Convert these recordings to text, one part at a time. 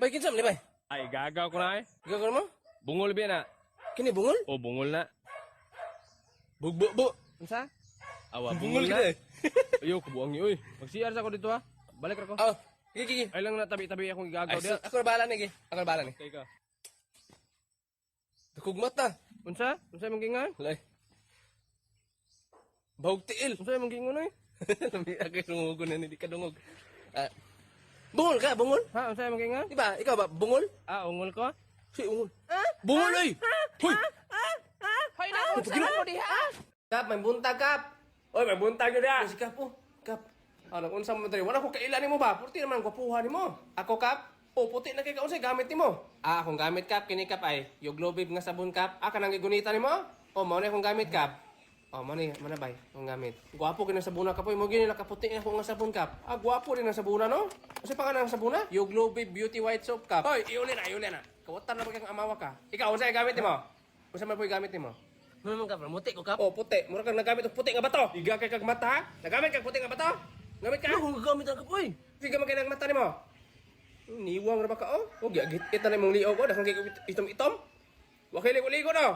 Bay, kinsam ni bay. Ay, gagaw ko na eh. Gagawin mo? Bungol ba na? Kini bungol? O, bungol na. Bugbo. Unsa? Awa, Bungol bungol kita na. eh. Ayaw, kubuang niyo eh. Mag-CR sa ko dito ha. Balik ako. Oh, gigi. Ay lang na tabi-tabi akong Ay, igagaw diya. ako na bahala ni, gi. Ako na bahala ni. Okay ka. Dukugmat na. Unsa? Unsa imong gingan? Lay. Bahog tiil. Unsa imong gingon eh? Lambi agay sumugo na ni di ka dungog. Bungol ka, bungol? Ha, unsa imong gingan? Di ba? Ikaw ba, bungol? Ah, ungol ko? Si ungol. Bungol ay! Hoy! Hoy na ako diha. Kap, may buntag, Kap. Oy, may buntag yun Si Kap, oh. Kap. Ano, unsa mo dali? Wala ko kailan mo ba? Purti naman ang gwapuhan mo. Ako, Kap. O, puti na kay kaunsay gamit nimo. Akong gamit, Kap. Kini, Kap, ay. Yung Globib nga sabon, Kap. Kanang gigunita nimo? O, mao na akong gamit, Kap. O, mao na, manabay. Akong gamit. Gwapo kinang sabuna, Kap. Mo gini nakaputi ako nga sabon, Kap. Gwapo din ang sabuna, no? Kasi pa ka ng sabuna? Yung Globib Beauty White Soap, Kap. Hoy, iuli na. Kawatan na ba kang amawa ka? Ikaw, unsay gamit nimo? Unsa man po gamit nimo? Ano ka, muti ko, Kap? Oh, puti. Mura kang nagamit og puti nga bato. Iga kay kag mata, ha? Nagamit kag puti nga bato? Gamit ka? Ano kung gagamit ang Kap, oy? Sige man kay nang mata nimo. Niwang ra ba ka, oh? O, git na imong liog, oh. Dakang itom-itom. Wa kay ligo-ligo, no?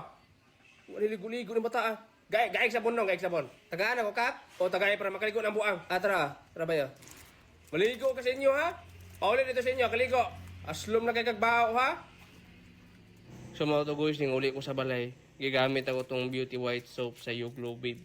Wa ligo-ligo ni bata, ah. Gaig sabon, no? Gaig sabon. Tagaan ako, Kap? O, tagay para makaligo ng buang. Tara ba yun? Maligo ka sa inyo, ha? Pauli dito sa inyo, kaligo. Aslom na kay kag baho, ha? So mga to guys, ning uli ko sa balay, gigamit ako tong Beauty White Soap sa Yuglo Babe.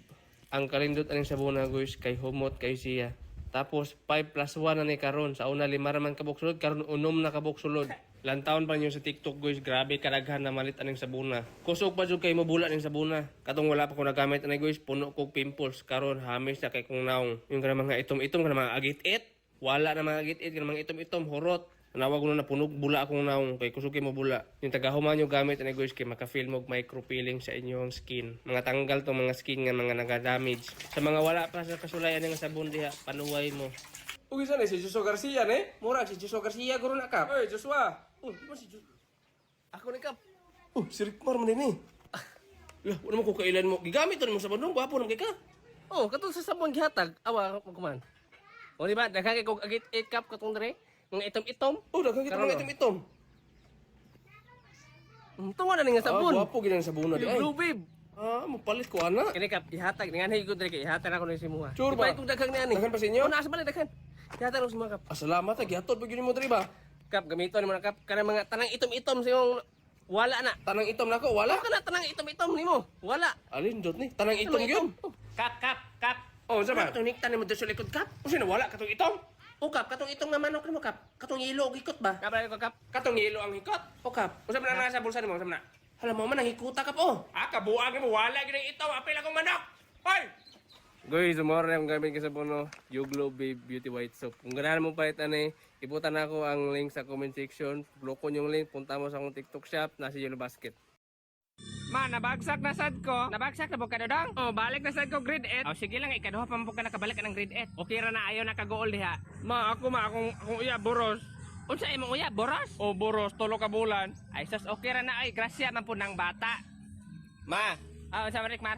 Ang kalindot aning sabuna guys, kay humot kay siya. Tapos 5+1 na ni karon. Sa una 5 raman kabuk sulod, karon 6 na kabuk sulod. Lantaon pa niyo sa TikTok guys, grabe kadaghan na malit aning sabuna. Kusog pa jud kay mabula ning sabuna. Katong wala pa ko nagamit ani guys, puno kog pimples. Karon hamis na kay kung naong. Yung kanang mga itom-itom kanang mga agit-it. Wala na mga agit-it kanang mga itom-itom, horot. Nawag ko na napunog bula akong naong kay kusuki mo bula. Yung tagahuman nyo gamit ani guys kay maka-feel mo micro peeling sa inyong skin. Mga tanggal tong mga skin nga mga naga-damage. Sa mga wala pa sa kasulayan nga sabon diha, panuway mo. Ugi sa si Joshua Garcia ne? Mura si Joshua Garcia guro na ka. Oy Joshua. Di si Joshua? Ako ni Kap. Si Rickmar man din eh. Lah, wala mo ko kailan mo. Gigamit to mo sabon dong, gwapo nang kay ka. Oh, katong sa sabon gihatag, awa magkuman. O di ba, daghang kay kog agit 8 Kap katong dire. Mga itom-itom. Daghang kita mga itom-itom. Tungo na nga sabon. Gwapo ginang sabon na di ay. Blue Babe. Mapalit ko ana. Kini Kap, ihatag nga nay ko dire kay ihatag ako ni simuha. Sure ba? Kung daghang ni ani. Daghan pa sa inyo? Oh, naa sa balay daghan. Ihatag ako simuha Kap. Salamat gihatod pag yun mo diri ba? Kap, gamiton mo na Kap. Kanang mga tanang itom-itom sa iyong wala na. Tanang itom nako, wala. Kana tanang itom-itom nimo. Wala. Alin dot ni? Tanang itom gyud. Kap. Oh, sa ba? Katong niktan nimo sa likod Kap. O sino wala katong itom? O Kap, katong itong nga manok nimo Kap. Katong yelo og ikot ba? Kap, ko Kap. Katong yelo ang hikot. O kap. Usa man nasa bulsa nimo, usa man na. Hala mo man ang hikuta kap oh. Kabuang mo wala gyud ang itom, apil akong manok. Hoy. Guys, tomorrow na akong gamit sa puno, Yuglo Babe Beauty White Soap. Kung ganahan mo pa ani, ibutan ako ang link sa comment section. Blokon yung link, punta mo sa akong TikTok shop, nasa Yellow Basket. Man, nabagsak na sad ko. Nabagsak na po ka dodong? Oh, balik na sad ko grade 8. Oh, sige lang, ikaduha pa mo ka nakabalik ka ng grade 8. Okay ra na ayaw nakagool diha. Akong iya boros. Unsa imong uya, boros? Oh, boros, tulo ka bulan. Ay sus, okay ra na ay grasya man po ng bata. Ma, Unsa man Rickmar?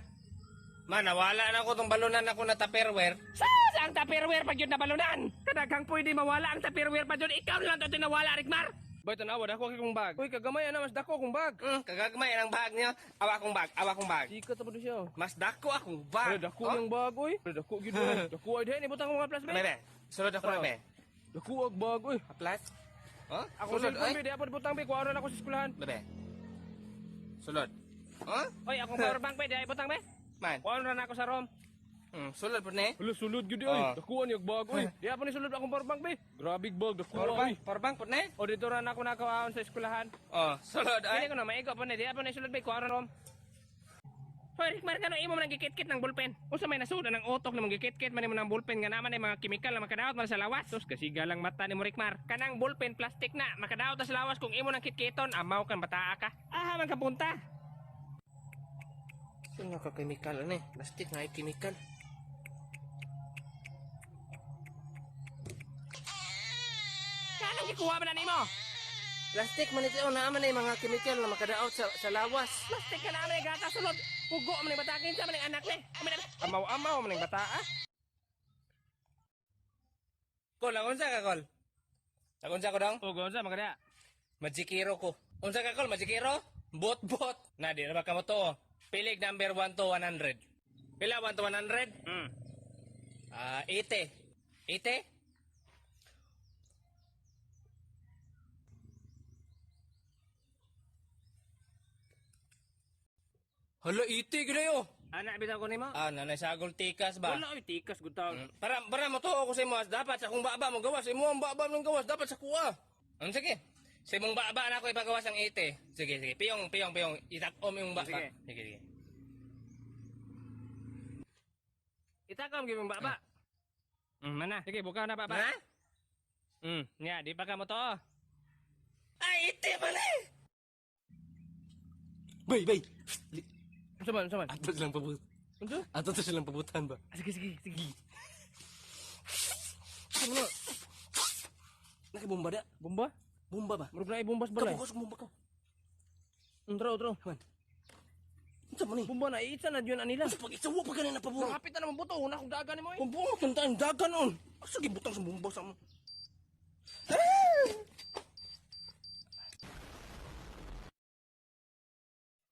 nawala na ako tong balunan ako na Tupperware. Sus, ang Tupperware pa gyud na balunan. Kadaghang pwede mawala ang Tupperware pa gyud. Ikaw lang to nawala, Rickmar. Bay tanawa dako kay kong bag. Uy, kagamay na mas dako kong bag. Kagagmay ang bag niya. Awa akong bag. Sika ta pa siya. Mas dako akong Ay, bag. dako yung bag oy. Dako gyud. Dako ay diha ni butang ko mga plus be. Bebe, sulod ako bebe. Dako ang bag oy. Plus? Ako sulod be, di ako butang be, kuha na ako sa eskwelahan. Bebe. Sulod. Oy, akong power bank be, di ay butang be. Man. Kuha na ako sa room. Sulod po ni. Hala, sulod gyud oy. Dako yung bag oy. Di ako ni sulod akong power bank be. Grabe bag, dako oy. Powerbank po ni. O dito ra na ako nakawaon sa eskwelahan. Sulod Dili ko na maigo pa ni, di ako ni sulod be, kuha na room. Hoy, Rickmar, kano imo man gikit-kit ng ballpen? Unsa may nasuda ng utok na gikit-kit man imo ng ballpen nga naman ay mga chemical na makadaot man sa lawas. Sus, kasiga lang mata ni mo Rickmar. Kanang ballpen plastic na, makadaot sa lawas kung imo nang kitkiton, amaw kan bataa ka. Man kapunta. Sino ka chemical ani? Plastic na ay chemical. Kanang gikuha ba na nimo? Plastic man ito naman ay mga chemical na makadaot sa lawas. Plastic ka naman ay gata sulod. Pugo man ang batakin sa man ang anak ni. Amaw-amaw man ang bataa. Kol, ako sa ka, Kol? Ako sa ko dong? O gonza magada. Magikiro ko. Unsa ka kol, magikiro? Bot-bot. Na, di na ba ka mo to? Pilig number 1 to 100. Pila 1 to 100? 80. 80? Hala, 80 gila yo. Anak bitaw ko nimo. Nanay sagol tikas ba? Wala oy tikas gud taon. Para mo to ako sa imo, dapat sa akong baba mo gawas. Imo ang baba mong gawas, dapat sa kuha. Sige. Sa imong baba na ako ipagawas ang 80. Sige. Piyong. Itakom yung baba. Sige. Sige. Itakam gyud mong baba. Mana? Sige, buka na baba. Ha? Nya, di pa ka mo to. Ay, 80 pala eh! Bay. Unsa man? Ato silang pabut. Unsa? Ato to silang pabutan ba? Sige. Ano? Nakibomba da? Bomba? Bomba ba? Murag na ibombas balay. Kabukos bomba ka. Tro. Man. Unsa man ni? Bomba na isa na yun anila. Sa pag-isawa pa ganina pabor. Kapit na naman buto, una kong dagan ni mo eh. Pabor tuntaan dagan on. Asa gibutang sa bomba sa mo?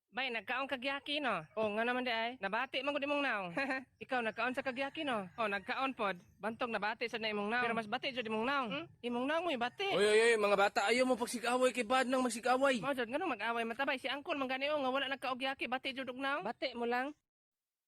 Bay, nagkaon kagyaki no. O nga naman di ay. Nabati man gud imong naong. Ikaw nagkaon sa kagyaki no. O nagkaon pod. Bantog nabati sa na imong naong. Pero mas bati jud imong naong. Imong naong mo ibati. Oy, mga bata, ayaw mo pagsigaway kay bad nang magsigaway. Mao jud ngano mag-away matabay si angkol man gani o nga wala nagkaogyaki bati jud og naong. Bati mo lang.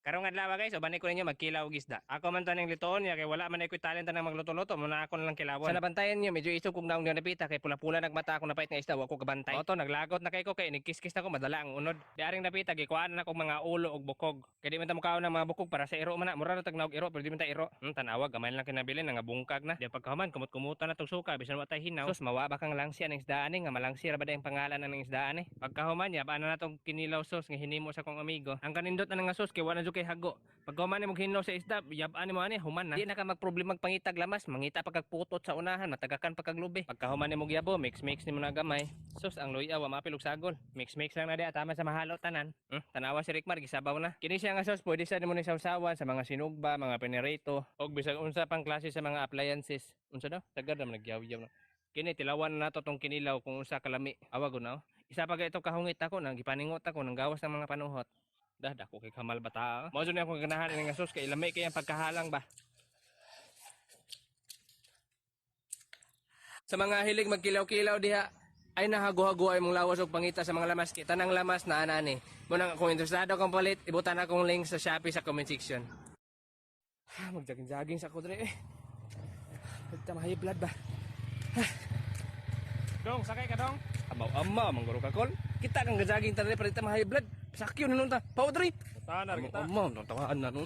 Karong adlaw guys, uban ko ninyo magkilaw og isda. Ako man taning litoon ya kay wala man ako talent na magluto-luto, muna ako na lang kilawon. Sa nabantayan niyo, medyo isog kog naong napita kay pula-pula nagmata ako napait nga isda, wa ko kabantay. Oto naglagot na kay ko kay nigkiskis na ko madala ang unod. Di aring napita gikuan na kog mga ulo og bukog. Kay di man ta mukaon ng mga bukog para sa iro man na, mura na tag naog iro pero di man ta iro. Tanawa gamay lang kinabili nga bungkag na. Di pagkahuman kumot-kumuta na tog suka bisan wa tay hinaw. Sus mawa ba kang langsi ang isdaan nga malangsi ra ba ang pangalan ng isdaan Pagkahuman ya paano na tong kinilaw sos nga hinimo sa kong amigo. Ang kanindot na nga sos kay wala jud kay hago. Pagkahuman mo hinlaw sa isda, yab-an mo ani human na. Di na ka magproblema magpangitag lamas, mangita pagkagputot sa unahan, matagakan pagkaglubi. Pagkahuman mo gyabo, mix nimo na gamay. Sus ang luya wa mapilog sagol. Mix lang na di tama sa mahalo tanan. Tanawa si Rickmar gisabaw na. Kini siya nga sos pwede sa nimo ni sawsawan sa mga sinugba, mga penerito, og bisag unsa pang klase sa mga appliances. Unsa daw? Tagad na nagyaw-yaw na. Kini tilawan na nato tong kinilaw kung unsa kalami. Awag na. Isa pa ito kahungit ako nang gipaningot ako nang gawas ng mga panuhot. Dako kay kamal bata. Mao jud ako ganahan nga sus kay lamay kay ang pagkahalang ba. Sa mga hilig magkilaw-kilaw diha, ay nahago-hago ay mong lawas og pangita sa mga lamas. Kita nang lamas na anani. Munang kung interesado kang palit, ibutan akong link sa Shopee sa comment section. Magjaging-jaging sa ko dre eh. Pagta mahay blood ba? Dong, sakay ka dong. Amaw-ama, mangguro ka kol. Kita kang gajaging tara palita mahay blood. Sakyo na nun ta. Powdry. Tanar kita. Amaw, natawaan na nun.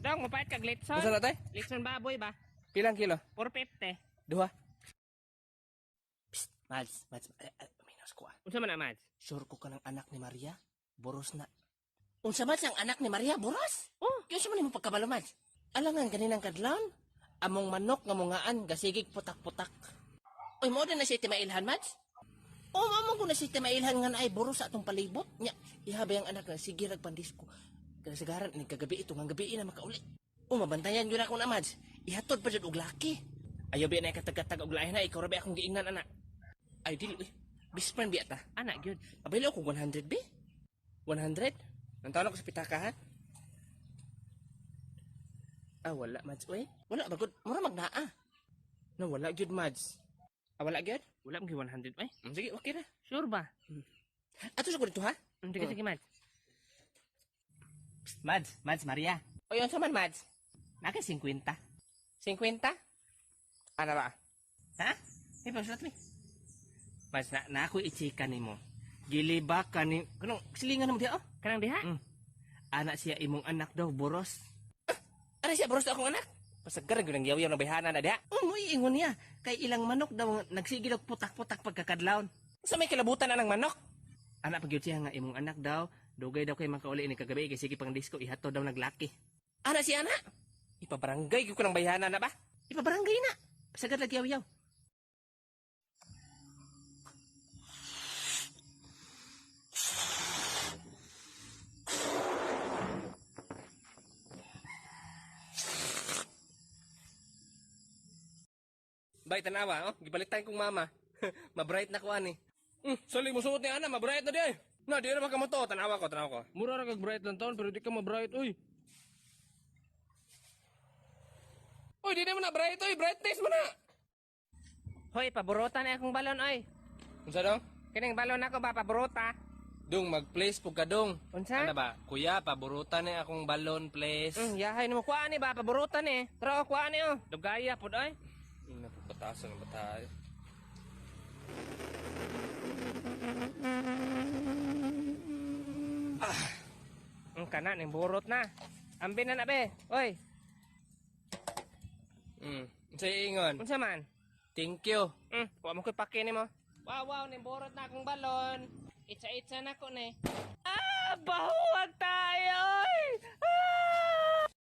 Dong, mapait ka glitson. Masa na tay? Glitson baboy ba? Pilang kilo? 450. Duha. Psst, Mads. Minos ko ah. Unsa man na Mads? Sure ko ka ng anak ni Maria? Boros na. Unsa Mads ang anak ni Maria? Boros? Oh. Kaya sa man mo pagkabalo Mads? Alangan kaninang kadlawon? Among manok nga mungaan, gasigig putak-putak. Uy, mo din na si Timailhan Mads? O, mamang ko na si Timailhan nga na ay boros sa atong palibot. Nya, ihabay ang anak nga, sige ragpandisko. Kasagaran, ini kagabi ito, nga gabi na makauli. O, mabantayan yun ako na Mads. Ihatod pa dyan og laki. Ayaw biya na ikatag-katag og lahi na, ikaw rabi akong giingnan anak. Ay, dili, best friend biya ta. Anak gyud. Pabilo ko 100 bi? 100? Nantaon ako sa pitakahan? Wala, Mads. Uy, wala, bagod. Mura magnaa. No, wala, gyud, Mads. Wala, gyud? Wala mo 100 ay. Sige, okay na. Sure ba? Ato sa ko dito, ha? Sige Mads. Mads Maria. O, yun sa man, Mads. Naka 50. 50? Ano ba? Ha? May pasulat mi. Mads na ako i-chika nimo. Giliba ka ni kanong silingan mo diha oh. Kanang diha? Anak siya imong anak daw boros. Ano siya, boros na akong anak? Pasagar gyud ang yaw-yaw na bayhana na diha. Mo iingon niya. Kay ilang manok daw nagsigil og putak-putak pagkakadlawon. Sa may kilabutan na ng manok? Anak pagyud siya nga imong anak daw, dugay daw kay makauli ni kagabi kay sige pang disco ihato daw naglaki. Ana si anak? Ipabarangay ko ng bayhana na ba? Ipabarangay na. Pasagar lagi yaw-yaw. Bay, tanawa, oh. Gibalitan kong mama. Mabright na ko ani. Sali mo suot ni ana, mabright na di ay. Na, di na ba ka mo to? Tanawa ko. Mura ra kag bright lang taon pero di ka ma-bright uy. Uy, di na mo na bright, uy, brightness mo na. Hoy, paborutan na akong balon oy. Unsa daw? Kining balon ako ba paborota? Dong, mag-place po ka dong. Unsa? Ano ba? Kuya, paborutan na akong balon, please. Yahay nimo kuan ni ba paborutan ni. Tara kuan ni oh. Dugaya pud oy. Napapatasan ng batay. Ang kana ning burot na. Ambi na be. Oy, Unsa ingon? unsa man? Thank you. Wa mo koy pake nimo. Wow, ning burot na akong balon. Itsa-itsa na ko ni. Bahuwag tayo! Oy!